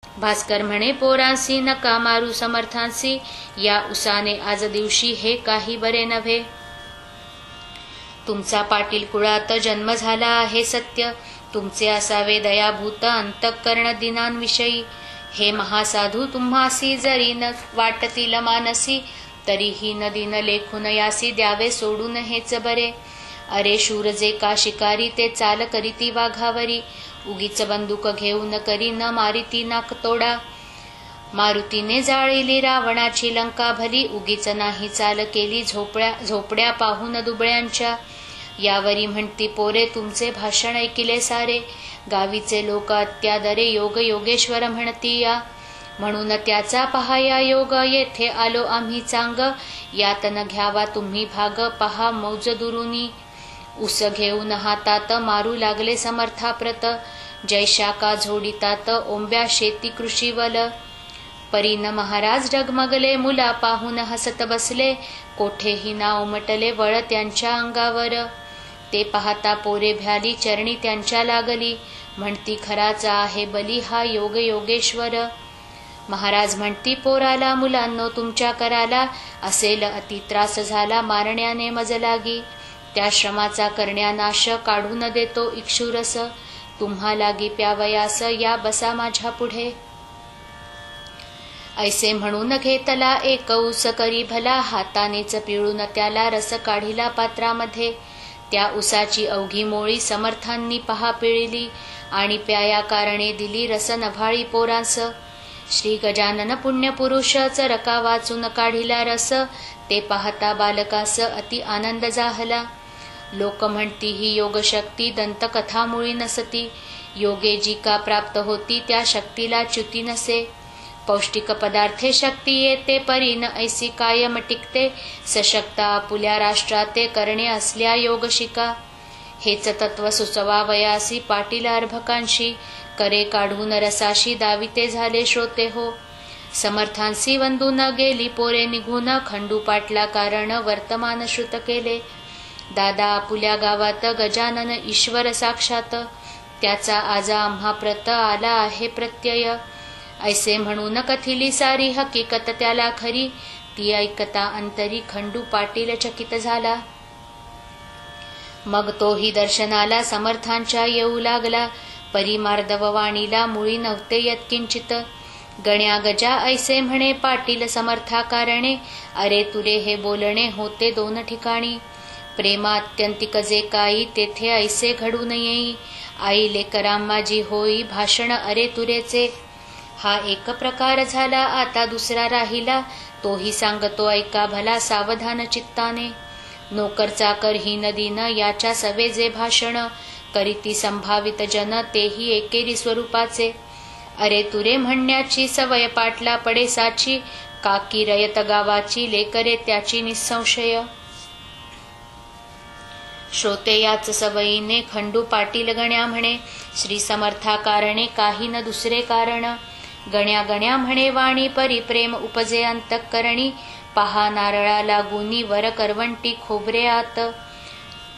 भास्कर म्हणे पोरांसी, नका मारू समर्थांसी, या उसाने आज दिवशी हे काही बरे नव्हे. तुमचा पाटील कुळात जन्म झाला आहे सत्य, तुमचे असावे दयाभूत अंतःकरण दिनांविषयी. हे महासाधू तुम्हासी जरी न वाटतील मानसी, तरीही न दिन लेखून यासी द्यावे सोडून हेच बरे. अरे शूर जे का शिकारी, ते चाल करीती वाघावरी, उगीच बंदूक घेऊन करी न मारिती नाक तोडा. मारुतीने जाळिली रावणाची लंका भली, उगीच नाही चाल केली झोपड्या पाहून दुबळ्यांच्या. यावरी म्हणती पोरे तुमचे भाषण ऐकिले सारे, गावीचे लोक अत्यादरे योग योगेश्वर म्हणती या. म्हणून त्याचा पहाया योग, येथे आलो आम्ही चांग, यात न घ्यावा तुम्ही भाग, पहा मौज दुरुनी. उस घेऊन हातात मारू लागले समर्थाप्रत, जयशाका झोडितात ओंब्या शेती कृषीवल. परीन महाराज डगमगले, मुला पाहून हसत बसले, कोठेही ना उमटले वळ त्यांच्या अंगावर. ते पाहता पोरे भ्याली, चरणी त्यांच्या लागली, म्हणती खराचा आहे बली हा योग योगेश्वर. महाराज म्हणती पोराला, मुलांनो तुमच्या कराला असेल अति त्रास झाला, मारण्याने मज लागी. त्या श्रमाचा करण्या नाश, काढून देतो इक्षुरस, तुम्हा लागी प्यावयास, या बसा माझ्या पुढे. ऐसे म्हणून घेतला एक ऊस करी भला, हातानेच पिळून त्याला रस काढिला पात्रामध्ये. त्या उसाची अवघी मोळी समर्थांनी पहा पिळली, आणि प्याया कारणे दिली रस नभाळी पोरांस. श्री गजानन पुण्यपुरुष चरका वाचून काढिला रस, ते पाहता बालकास अति आनंद झाला. लोक म्हणती ही योगशक्ती दंतकथामुळी नसती, योगे जी का प्राप्त होती त्या शक्तीला च्युती नसे. पौष्टिक पदार्थे शक्ती येते, परीन ऐसी कायम टिकते, सशक्ता आपुल्या राष्ट्राते करणे असल्या योग शिका. हेच तत्व सुचवावयासी पाटील अर्भकांशी, करे काढून रसाशी दाविते झाले श्रोते हो. समर्थांसी वंदून गेली पोरे निघून, खंडू पाटला कारण वर्तमान श्रुत केले. दादा आपुल्या गावात गजानन ईश्वर साक्षात, त्याचा आज आम्हा प्रत आला आहे प्रत्यय. ऐसे म्हणून कथिली सारी हकीकत त्याला खरी, ती ऐकता अंतरी खंडू पाटील चकित झाला. मग तोही दर्शनाला समर्थांच्या येऊ लागला, परी मार्दव वाणीला मुळी नव्हते यत्किंचित. गण्या गजा ऐसे म्हणे पाटील समर्था कारणे, अरे तुरे हे बोलणे होते दोन ठिकाणी. प्रेमा अत्यंतिक जे काही तेथे ऐसे घडून येई, आई लेकराम माझी होई भाषण अरे तुरेचे. हा एक प्रकार झाला, आता दुसरा राहिला, तोही सांगतो ऐका भला सावधान चित्ताने. नोकर चाकर ही नदीन याच्या सवे जे भाषण, करीती संभावित जन तेही एकेरी स्वरूपाचे. अरे तुरे म्हणण्याची सवय पाटला पडे साची, काकी रयत गावाची लेकरे त्याची निसंशय. श्रोते याच सवयीने खंडू पाटील गण्या म्हणे, श्री समर्था कारणे काही न दुसरे कारण. गण्या गण्या म्हणे वाणी परी प्रेम उपजे अंतःकरणी, पहा नारळा लागुनी वर करवंटी खोबरे आत.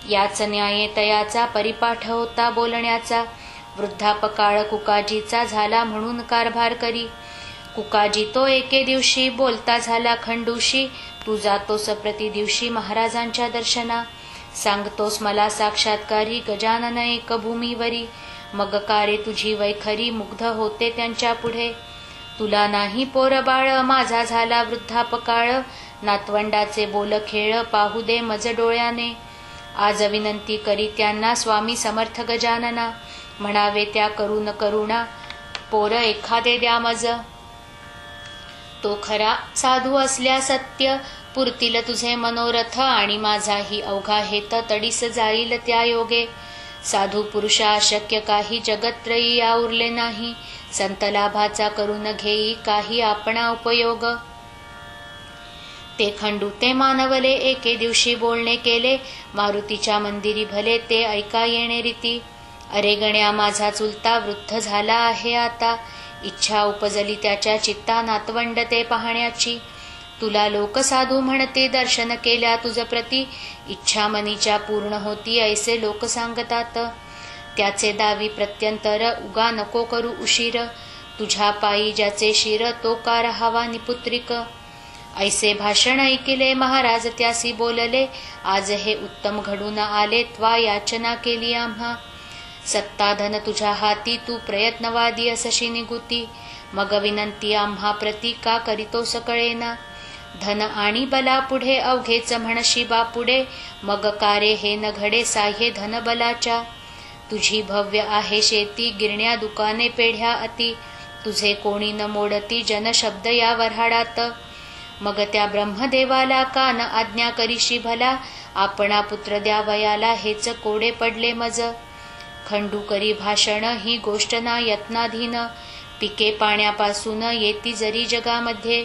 याच न्याये तयाचा परिपाठ होता बोलण्याचा, वृद्धापकाळ कुकाजीचा झाला म्हणून कारभार करी. कुकाजी तो एके दिवशी बोलता झाला खंडूशी, तू जातोस प्रति दिवशी महाराजांच्या दर्शना, सांगतोस मला साक्षात्कारी गजानन एक भूमीवरी. मग कारे तुझी वैखरी, मुग्ध होते त्यांच्या पुढे. तुला नाही पोर बाळ, माझा झाला वृद्धापकाळ, नातवंडाचे बोल खेळ पाहू दे मज डोळ्याने. आज विनंती करी त्यांना स्वामी समर्थ गजानना, म्हणावे त्या करून करुणा, पोर एखादे द्या मज. तो खरा साधू असल्या सत्य, पुरतील तुझे मनोरथ, आणि माझाही अवघा हेत तडीस जाईल त्या योगे. साधू पुरुषा अशक्य काही जगत्रयी या उरले नाही, संत लाभाचा करून घेई काही आपणा उपयोग. ते खंडू ते मानवले एके दिवशी बोलणे केले, मारुतीच्या मंदिरी भले ते ऐका येणे रीती. अरे गण्या माझा चुलता वृद्ध झाला आहे आता, इच्छा उपजली त्याच्या चित्ता नातवंड ते पाहण्याची. तुला लोक साधू म्हणते दर्शन केल्या तुझ प्रती, इच्छा मनीच्या पूर्ण होती ऐसे लोक सांगतात. त्याचे दावी प्रत्यंतर उगा नको करू उशीर, तुझ्या पायी ज्याचे शिर तो का राहावा निपुत्रिक. ऐसे भाषण ऐकिले महाराज त्यासी बोलले, आज हे उत्तम घडून आले त्वा याचना केली आम्हा. सत्ताधन तुझ्या हाती तू प्रयत्नवादी असशी निगुती. मग विनंती आम्हा प्रती का करीतो सकळेना. धन आणि बला पुढे अवघेच म्हणशी बापुढे. मग कारे हे न घडे साह्ये धन बलाच्या. तुझी भव्य आहे शेती गिरण्या दुकाने पेढ्या अति. तुझे कोणी न मोडती जन शब्द या वऱ्हाडात. मग त्या ब्रह्मदेवाला कान आज्ञा करीशी भला. आपणा पुत्र द्यावयाला हेच कोडे पडले मज. खंडू करी भाषण ही गोष्ट ना यत्नाधीन. पिके पाण्यापासून येती जरी जगामध्ये.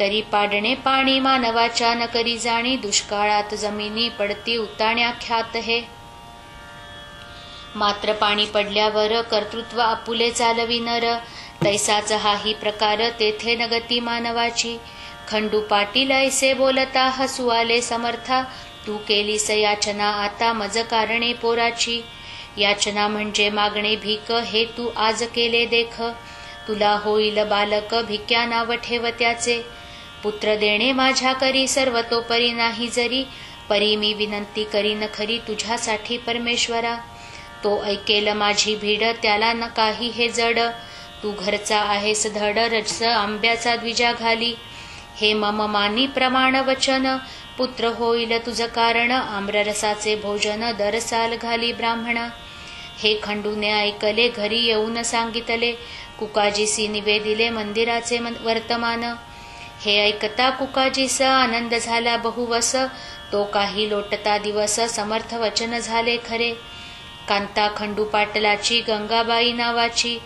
तरी पाडणे पाणी मानवाच्या न करी जाणी. दुष्काळात जमिनी पडती उताण्या ख्यात हे. मात्र पाणी पडल्यावर कर्तृत्व आपुले चालवी नर. तैसाच हाही प्रकार तेथे न गती मानवाची. खंडू पाटील ऐसे बोलता हसू आले समर्था. तू केलीस याचना आता मज कारणे पोराची. याचना म्हणजे मागणे भीक हे तू आज केले देख. तुला होईल बालक भिक्या नाव ठेव त्याचे. पुत्र देणे माझ्या करी सर्वतोपरी नाही जरी. परी मी विनंती करीन खरी तुझ्यासाठी परमेश्वरा. तो ऐकेल माझी भीड त्याला न काही हे जड. तू घरचा आहेस धड रस आंब्याचा द्विजा घाली. हे मम मानी प्रमाण वचन. पुत्र होईल तुझ कारण आम्ररसाचे भोजन दर साल घाली ब्राह्मणा. हे खंडूने ऐकले घरी येऊन सांगितले. कुकाजीसी निवेदिले मंदिराचे वर्तमान. हे ऐकता कुकाजीस आनंद झाला बहुवस. तो काही लोटता दिवस समर्थ वचन झाले खरे. कांता खंडू पाटलाची गंगाबाई नावाची.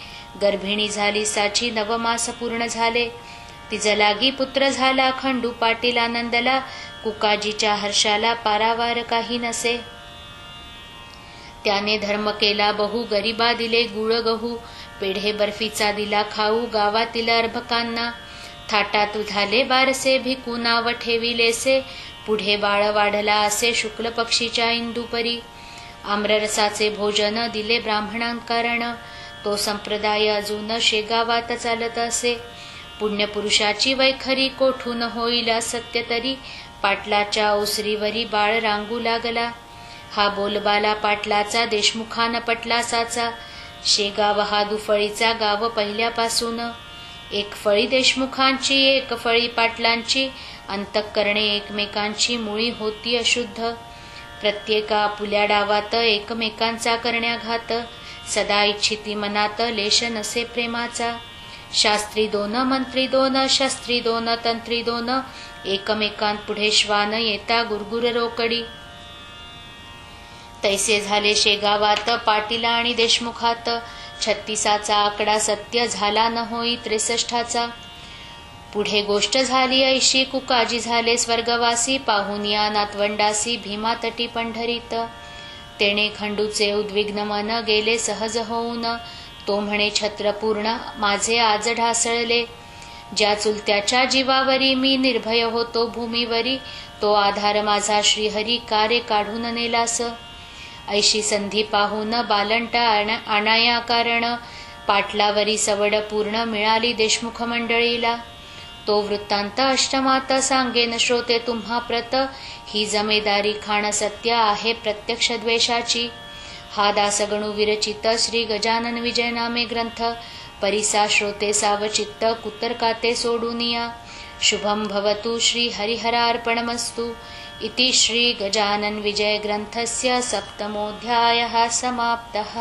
गर्भिणी झाली साची 9 मास पूर्ण झाले. तिज लागी पुत्र झाला खंडू पाटील आनंदला. कुकाजीच्या हर्षाला पारावार काही नसे. त्याने धर्म केला बहु गरिबा दिले गुळ गहू. पेढे बर्फीचा दिला खाऊ गावातील अर्भकांना. थाटात झाले बारसे भिकू नाव ठेविलेसे. पुढे बाळ वाढला असे शुक्ल पक्षीच्या इंदुपरी. आम्ररसाचे भोजन दिले ब्राह्मणांकारण. तो संप्रदाय अजून शेगावात चालत असे. पुण्यपुरुषाची वैखरी कोठून होईल सत्य तरी. पाटलाच्या ओसरीवरी बाळ रांगू लागला. हा बोलबाला पाटलाचा देशमुखान पटला साचा. शेगाव हा दुफळीचा गाव पहिल्यापासून. एक फळी देशमुखांची एक फळी पाटलांची. अंतःकरणे एकमेकांची मुळी होती अशुद्ध. प्रत्येका आपुल्या डावात एकमेकांचा करण्याघात. सदा इच्छिती मनात लेश नसे प्रेमाचा. शास्त्री 2 मंत्री 2 शस्त्री 2 तंत्री 2. एकमेकांत पुढे श्वान येता गुरगुर रोकडी. तैसे झाले शेगावात पाटीला आणि देशमुखात. 36चा आकडा सत्य झाला न होई 63चा. पुढे गोष्ट झाली ऐशी कुकाजी झाले स्वर्गवासी. पाहून या नातवंडासी भीमा तटी पंढरीत. तेणे खंडूचे उद्विग्न मन गेले सहज होऊन. तो म्हणे छत्रपूर्ण माझे आज ढासळले. ज्या चुलत्याच्या जीवावरी मी निर्भय होतो भूमीवरी. तो आधार माझा श्रीहरी कारे काढून नेलास. ऐशी संधी पाहून बालंटा आणाया कारण. पाटलावरी सवड पूर्ण मिळाली देशमुख मंडळीला. तो वृत्तांत अष्टमात सांगेन श्रोते तुम्हा प्रत. ही जमेदारी खाण सत्य आहे प्रत्यक्ष द्वेषाची. हा दासगणू विरचित श्री गजानन विजय नामे ग्रंथ. परिसा श्रोते सावचित्त कुतर्काते सोडूनिया. शुभं भवतु श्री हरिहरार्पणमस्तु. इति श्री गजानन विजय ग्रंथस्य 7मोऽध्यायः समाप्तः.